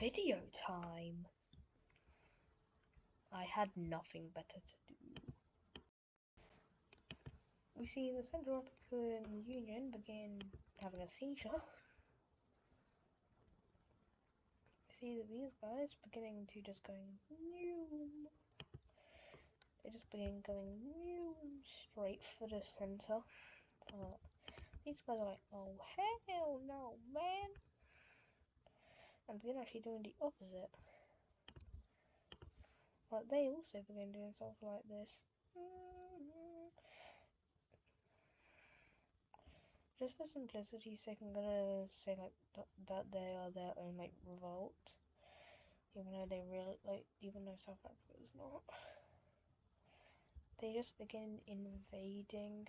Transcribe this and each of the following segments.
video time. I had nothing better to do. We see the Central African Union begin having a seizure. We see that these guys beginning to just going new. They just begin going new straight for the center. But these guys are like, oh hell no, man! And begin actually doing the opposite. But they also begin doing stuff like this. Just for simplicity's sake, I'm gonna say like that they are their own like revolt, even though they really even though South Africa is not. They just begin invading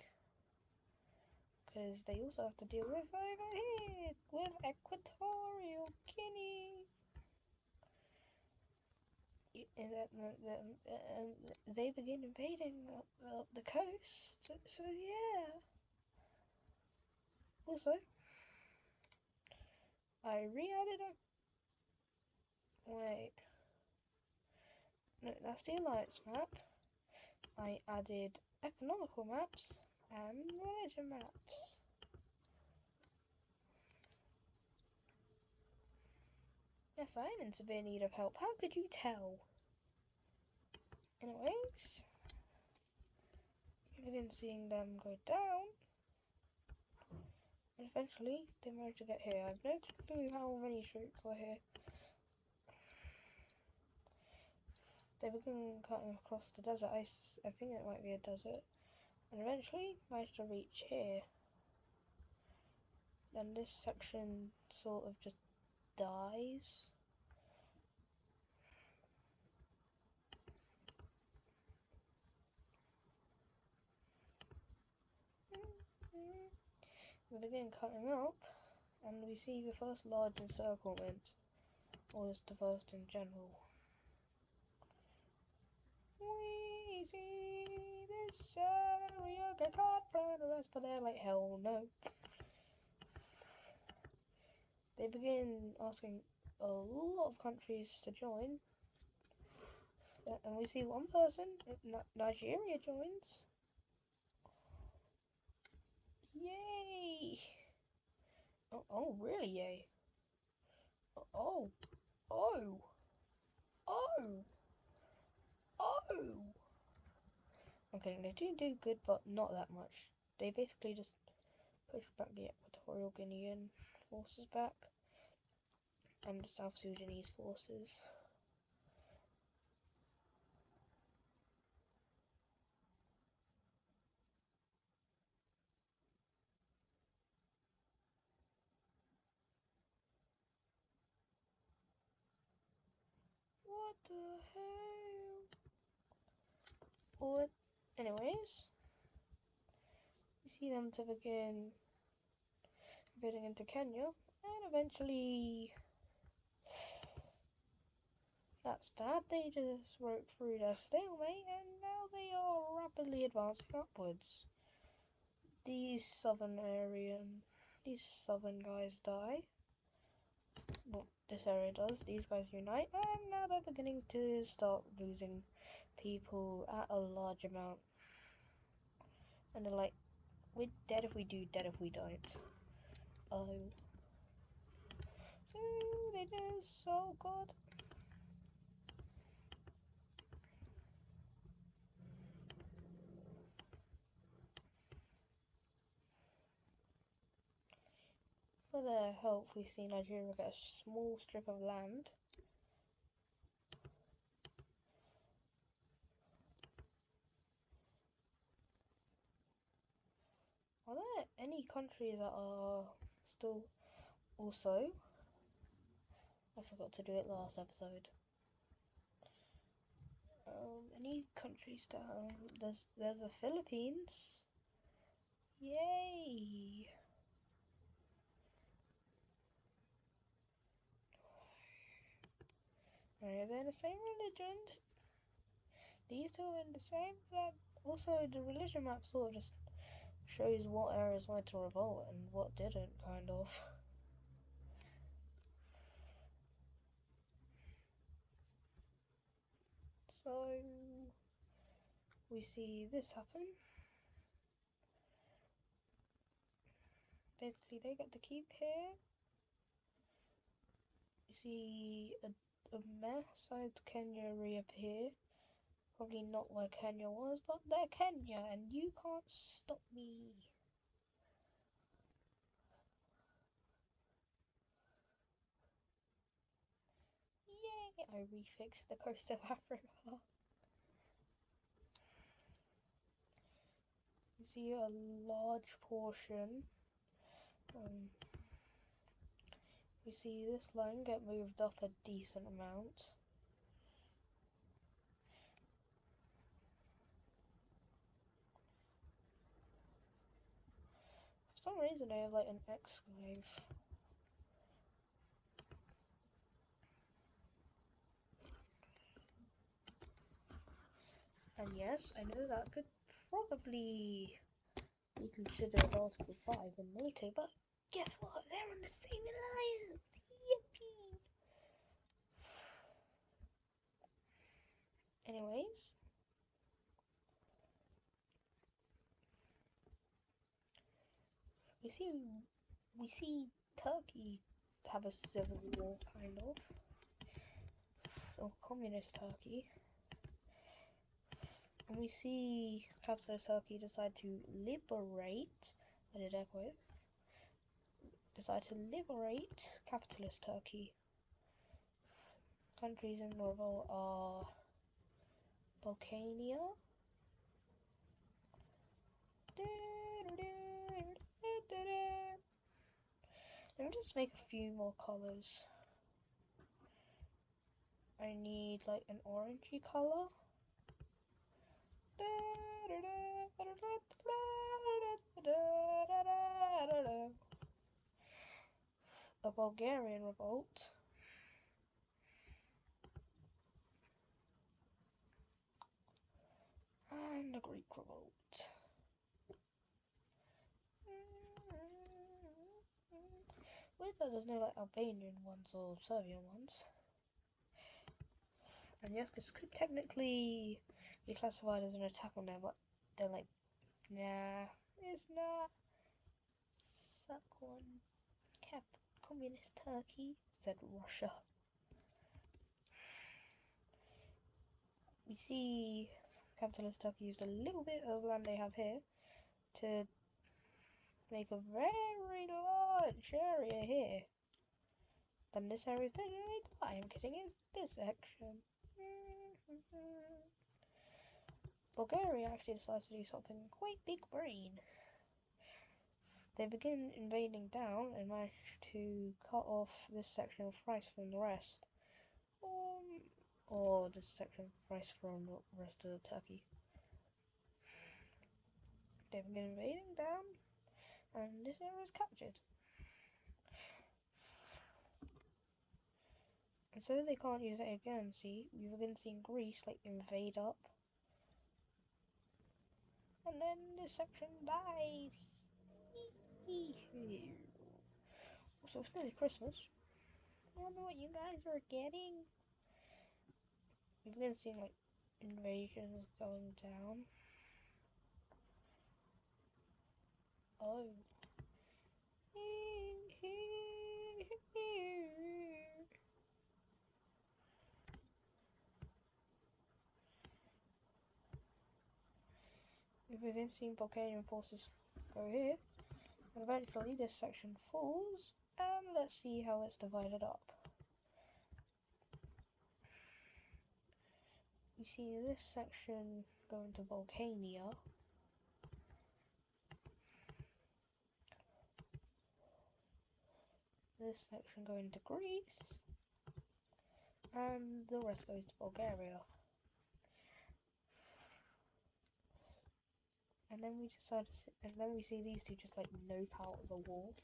because they also have to deal with over here with Equatorial Guinea. They begin invading the coast. So yeah. Also, I re-added a. Wait. No, that's the alliance map. I added economical maps and religion maps. Yes, I am in severe need of help. How could you tell? Anyways, you begin seeing them go down. And eventually, they manage to get here. I have no clue how many troops were here. They begin cutting across the desert. I think it might be a desert. And eventually, manage to reach here. Then this section sort of just dies. We begin cutting up, and we see the first large encirclement, or just the first in general. We see this area get caught from the rest, but they're like, hell no. They begin asking a lot of countries to join, and we see one person, Nigeria joins. Yay! Oh, really yay? Oh, oh, oh, oh! Okay, they do good, but not that much. They basically just push back the Equatorial Guinean forces back, and the South Sudanese forces. What the hell? But anyways, you see them to begin invading into Kenya, and eventually that's bad. They just broke through their stalemate, and now they are rapidly advancing upwards. These southern guys die. Well, this area does. These guys unite, and now they're beginning to start losing people at a large amount. And they're like, we're dead if we do, dead if we don't. Oh. So they do. Oh god. For their help, we see Nigeria get a small strip of land. Are there any countries that are still also? I forgot to do it last episode. Any countries that there's the Philippines. Yay! They're the same religion. These two are in the same, but also the religion map sort of just shows what areas went to revolt and what didn't, kind of. we see this happen. Basically, they get to keep here. You see a mass-sized Kenya reappear. Probably not where Kenya was, but they're Kenya, and you can't stop me. Yay! I refixed the coast of Africa. You see a large portion. We see this line get moved up a decent amount. For some reason I have like an exclave. And yes, I know that could probably be considered Article 5 in NATO, but guess what? They're on the same alliance! Yippee! Anyways, we see Turkey have a civil war, kind of, or communist Turkey, and we see capitalist Turkey decide to liberate. I did echo it. Decide to liberate capitalist Turkey. Countries in revolt are Balkania. Let me just make a few more colors. I need like an orangey color. A Bulgarian revolt. And a Greek revolt. Weird that there's no like Albanian ones or Serbian ones. And yes, this could technically be classified as an attack on them, but they're like, nah, it's not. Suck one, communist Turkey, said Russia. We see capitalist Turkey used a little bit of land they have here to make a very large area here. Then this area is designated. I am kidding, it's this section. Bulgaria actually decides to do something quite big brain. They begin invading down and manage to cut off this section of Thrace from the rest. Or this section of Thrace from the rest of Turkey. They begin invading down and this area is captured. And so they can't use it again, see? We begin seeing Greece like invade up. And then this section dies. So it's nearly Christmas. I don't know what you guys are getting. We begin seeing like invasions going down. Oh. We begin seeing Bulgarian forces go here. And eventually this section falls. And let's see how it's divided up. We see this section going to Balkania. This section going to Greece. And the rest goes to Bulgaria. And then we decide to, and then we see these two just like nope out of the wall.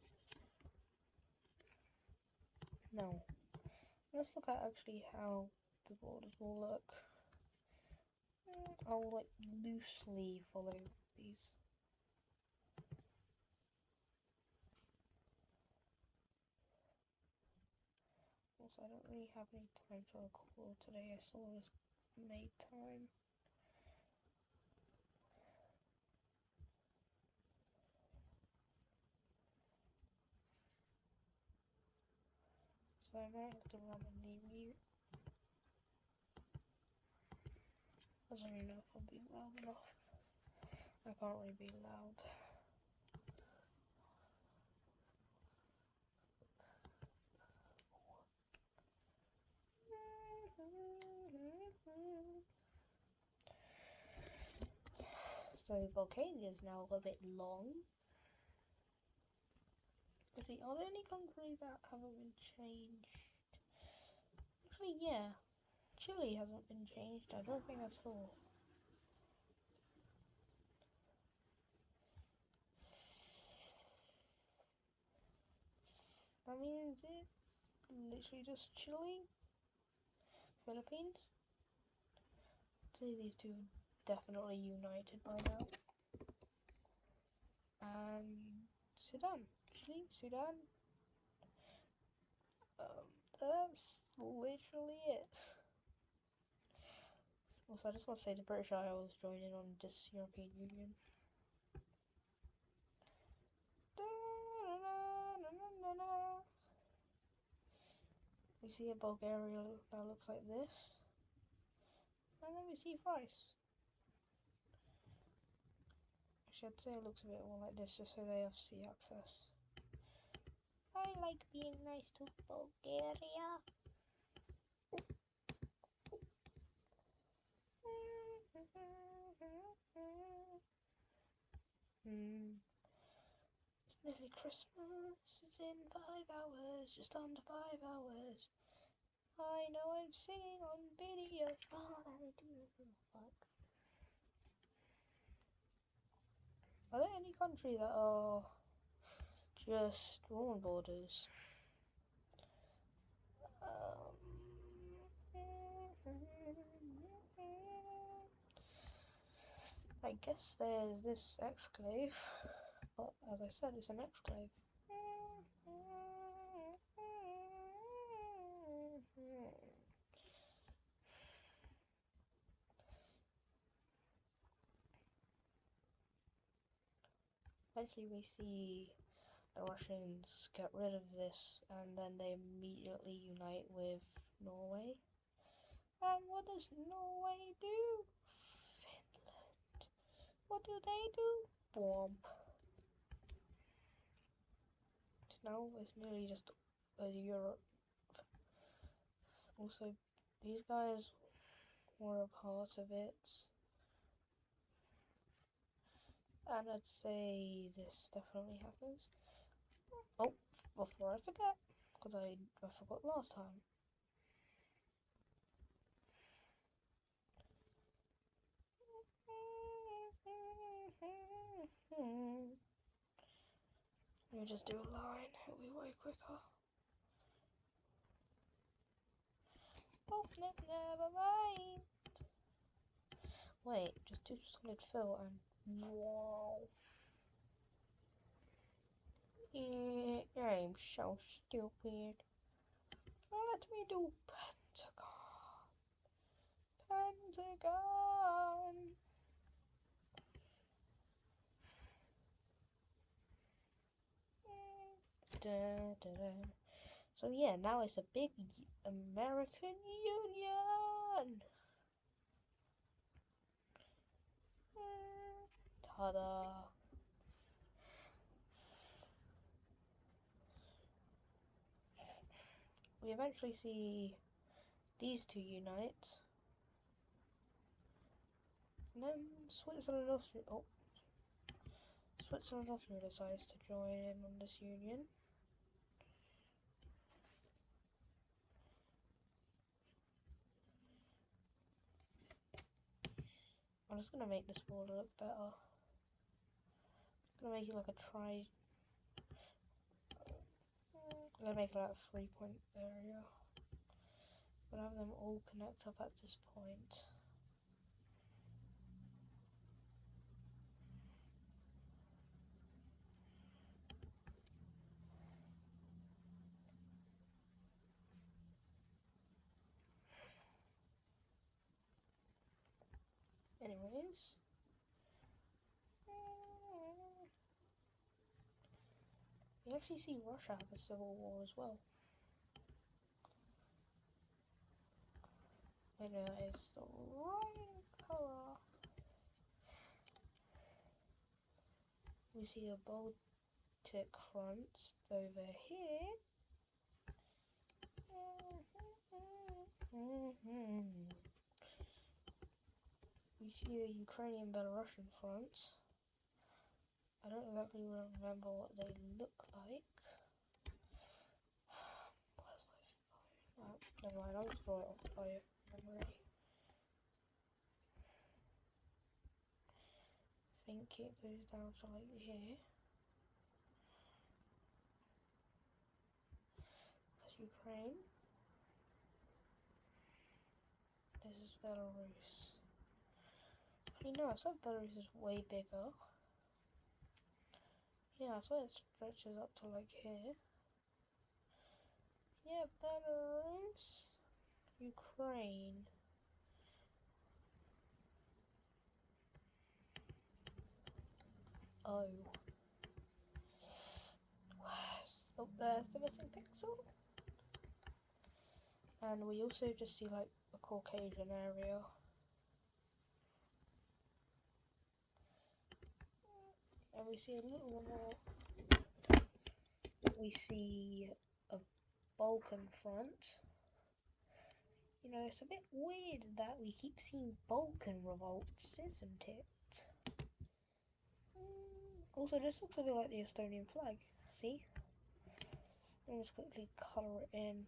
Now, let's look at actually how the borders will look. I'll like loosely follow these. Also, I don't really have any time to record today. I sort of just made time. So I might have to randomly mute. I don't even know if I'm being loud enough. I can't really be loud. So Volcania is now a bit long. Actually, are there any countries that haven't been changed? Actually, yeah. Chile hasn't been changed, I don't think at all. That means it's literally just Chile, Philippines. I'd say these two are definitely united by now. And Sudan. Chile, Sudan. That's literally it. Also, I just want to say the British Isles joining on this European Union. We see a Bulgaria that looks like this. And then we see Thrice. Actually, I'd say it looks a bit more like this just so they have sea access. I like being nice to Bulgaria. It's nearly Christmas. It's in 5 hours, just under 5 hours. I know I'm singing on video. Oh, I do. Fuck. Are there any countries that are just drawn borders? I guess there's this exclave, but as I said, it's an exclave. Eventually we see the Russians get rid of this and then they immediately unite with Norway. And what does Norway do? Finland. What do they do? Bomb. Now it's nearly just a Europe. Also, these guys were a part of it. And I'd say this definitely happens. Oh, before I forget, because I forgot last time. Let me just do a line, it'll be way quicker. Oh, never mind. Wait, just do solid fill and wow. Yeah, I'm so stupid. Let me do Pentagon. Pentagon. Da, da, da. So yeah, now it's a big American Union. Ta-da. We eventually see these two unite. And then Switzerland and Austria. Oh. Switzerland and Austria decides to join in on this union. I'm just gonna make this border look better. I'm gonna make it like a I'm gonna make it like a 3-point area. I'm gonna have them all connect up at this point. Anyways. We actually see Russia have a civil war as well. I know it's the wrong colour. We see a Baltic front over here. We see a Ukrainian Belarusian front. I don't exactly remember what they look like. Oh, never mind, I'll just draw it off by memory. I think it goes down to like here. That's Ukraine. This is Belarus. Actually no, I said Belarus is way bigger. Yeah, I swear it stretches up to like here. Yeah, Belarus. Ukraine. Oh. Oh, there's the missing pixel. And we also just see like a Caucasian area. And we see a little more. We see a Balkan front. You know, it's a bit weird that we keep seeing Balkan revolts, isn't it? Also, this looks a bit like the Estonian flag. See? Let me just quickly colour it in.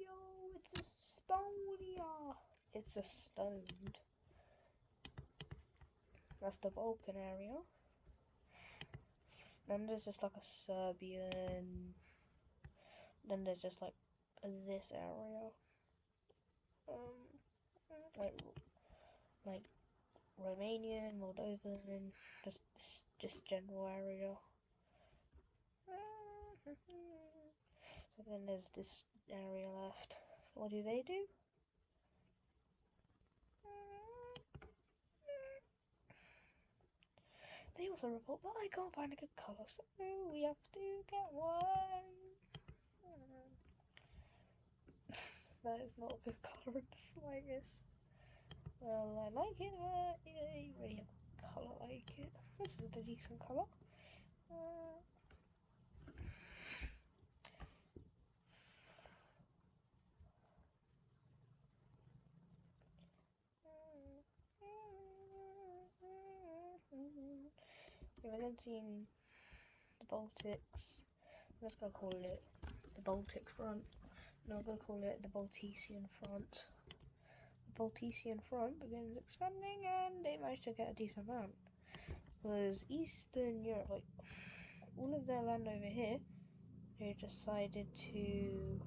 Yo, it's Estonia! It's a stoned. That's the Balkan area. Then there's just like a Serbian. Then there's just like this area. Like Romanian, Moldovan, just general area. So then there's this area left. What do? They also report, but I can't find a good colour, so we have to get one. That is not a good colour in the slightest. Well, I like it, but yeah, you really have a colour like it. This is a decent colour. We're going to see the Baltics. I'm just going to call it the Baltic front. No, I'm going to call it the Baltician front. The Baltician front begins expanding and they managed to get a decent amount. Because Eastern Europe, like all of their land over here, they decided to.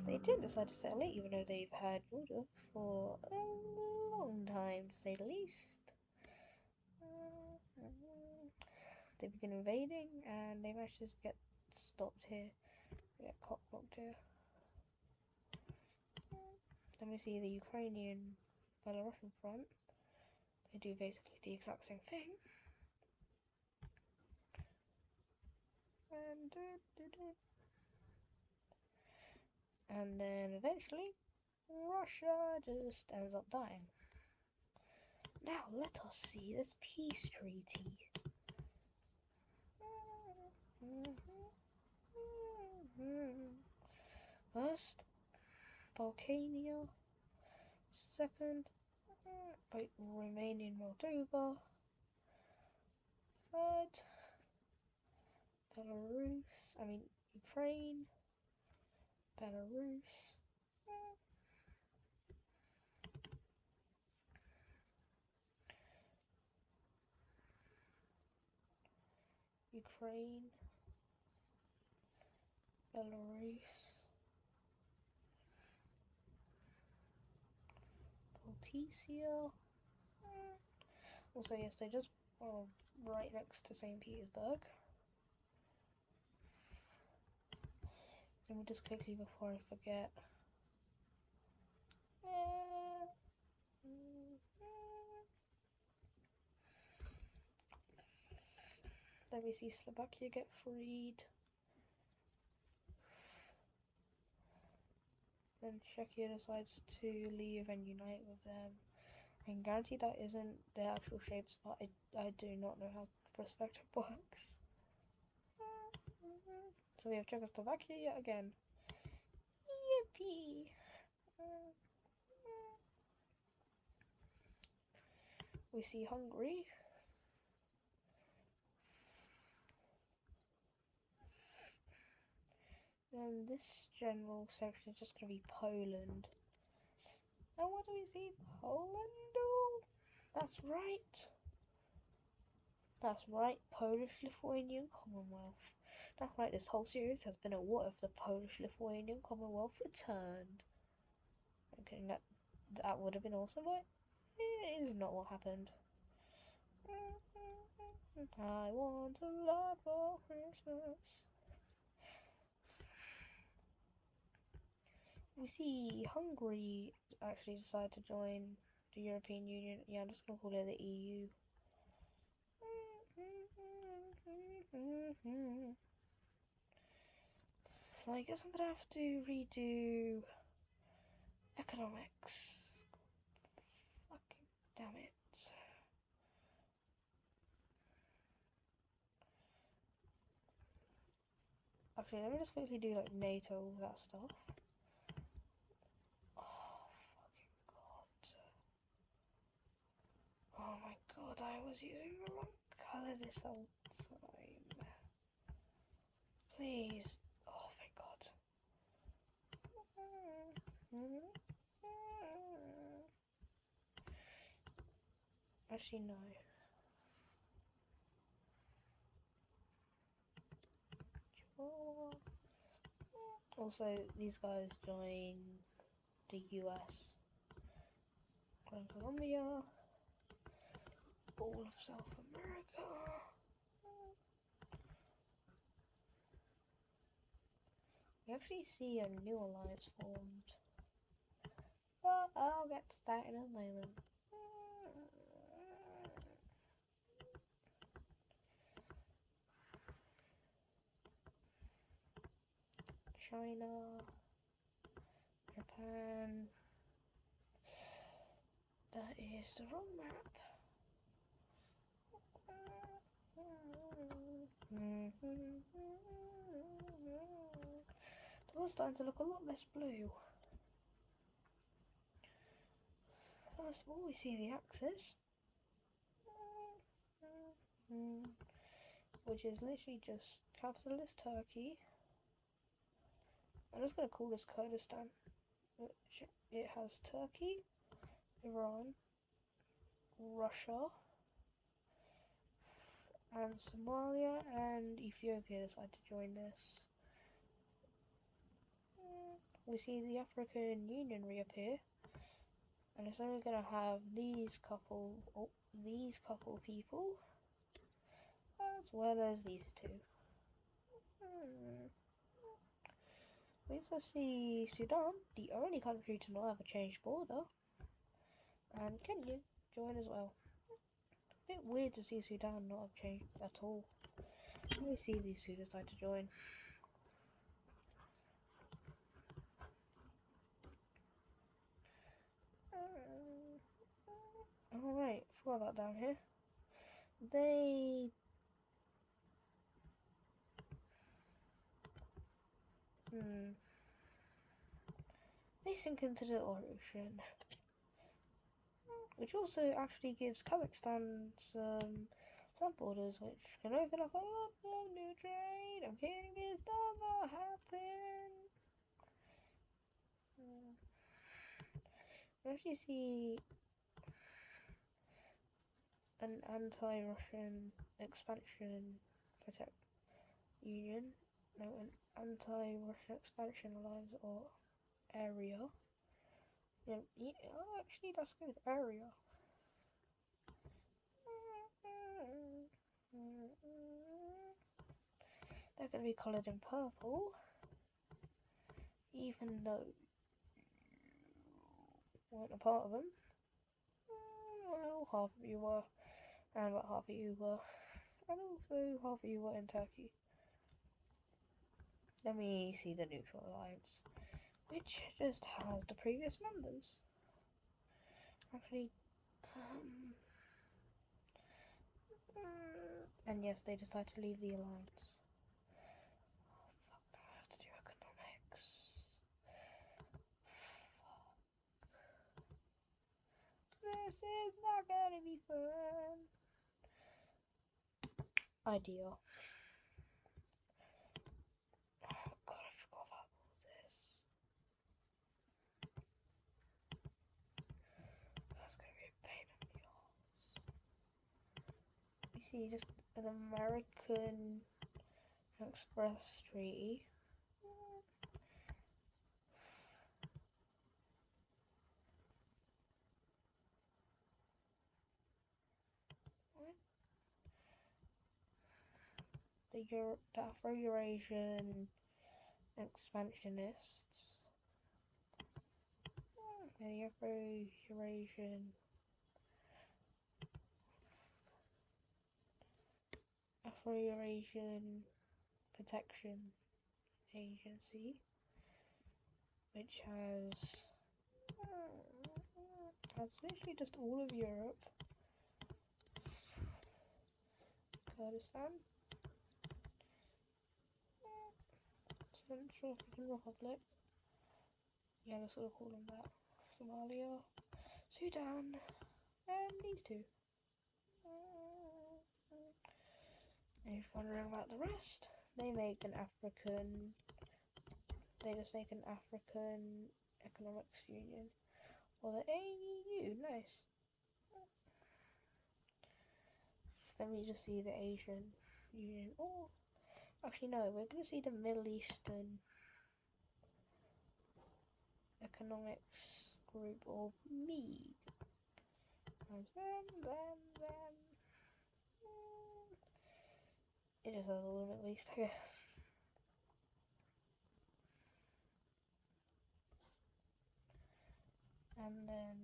They did decide to settle it, even though they've had Georgia for a long time, to say the least. They begin invading and they managed to get stopped here. They get cock blocked here. Then we see the Ukrainian Belarusian front. They do basically the exact same thing. And then eventually Russia just ends up dying. Now let us see this peace treaty. First, Balkania. Second, Romanian Moldova. Third, Ukraine. Belarus. Ukraine. Belarus. Balticia. Also, yes, they're just right next to St. Petersburg. Let me just quickly, before I forget. Let me see Slovakia get freed. then Czechia decides to leave and unite with them. I can guarantee that isn't their actual shapes, but I do not know how perspective works. So we have Czechoslovakia yet again. Yippee! We see Hungary. Then this general section is just going to be Poland. And what do we see Poland do? That's right. That's right, Polish-Lithuanian Commonwealth. That's right, this whole series has been a what if the Polish-Lithuanian Commonwealth returned. Okay, that would have been awesome, but it is not what happened. I want a lot for Christmas. We see Hungary actually decide to join the European Union. Yeah, I'm just gonna call it the EU. So I guess I'm gonna have to redo economics. Fucking damn it. Actually, let me just quickly do like NATO, all that stuff. Oh, fucking god. Oh my god, I was using the wrong colour this whole time. Please. Oh, thank god. Actually, no. Also, these guys join the US, Colombia, all of South America. We actually see a new alliance formed, but I'll get to that in a moment. China, Japan. That is the wrong map. The world's starting to look a lot less blue. First of all, we see the Axis, which is literally just capitalist Turkey. I'm just going to call this Kurdistan, which it has Turkey, Iran, Russia, and Somalia and Ethiopia decide to join this. We see the African Union reappear, and it's only going to have these couple people, as well as these two. We also see Sudan, the only country to not have a changed border, and Kenya join as well. A bit weird to see Sudan not have changed at all. Let me see these two decide to join. Alright, forgot about down here. They sink into the ocean, which also actually gives Kazakhstan some land borders, which can open up a lot of new trade. I'm kidding, this does not happen. We actually see an anti-Russian expansion union, no, an anti-Russian expansion alliance or area. Yeah, actually that's good, area. They're going to be coloured in purple, even though you weren't a part of them. Well, half of you were, and about half of you were, and also half of you were in Turkey. Let me see the neutral alliance. which just has the previous members. Actually, and yes, they decide to leave the alliance. Oh fuck! Now I have to do economics. This is not gonna be fun. Idea. Oh god, I forgot about all this. That's gonna be a pain in the ass. You see, just an American Express Treaty. What? The Afro-Eurasian expansionists. The Afro-Eurasian Protection Agency, which has literally just all of Europe, Kurdistan, Central African Republic, yeah, let's sort of call them that, Somalia, Sudan, and these two. And if you're wondering about the rest, they just make an African Economics Union, or the AEU, nice. Then we just see the Asian Union, oh, actually no, we're going to see the Middle Eastern Economics Group, or MEAG. Them. It just has all of them at least, I guess. And then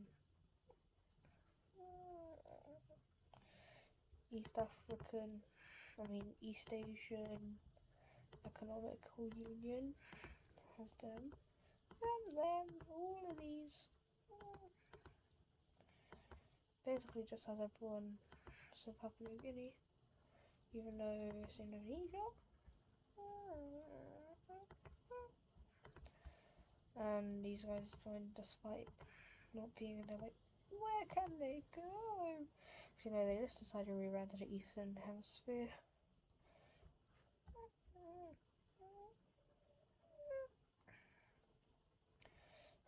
East Asian Economical Union has them. All of these. Basically just has everyone except Papua New Guinea, even though it's Indonesia. And these guys joined despite not being, and they're like, where can they go? You know, they just decided to reroute to the Eastern Hemisphere.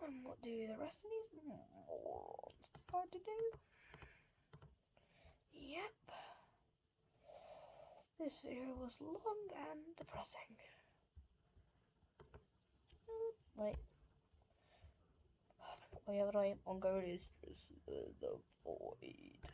And what do the rest of these morons decide to do? Yep. This video was long and depressing. Wait. Oh yeah, but Mongolia is just the void.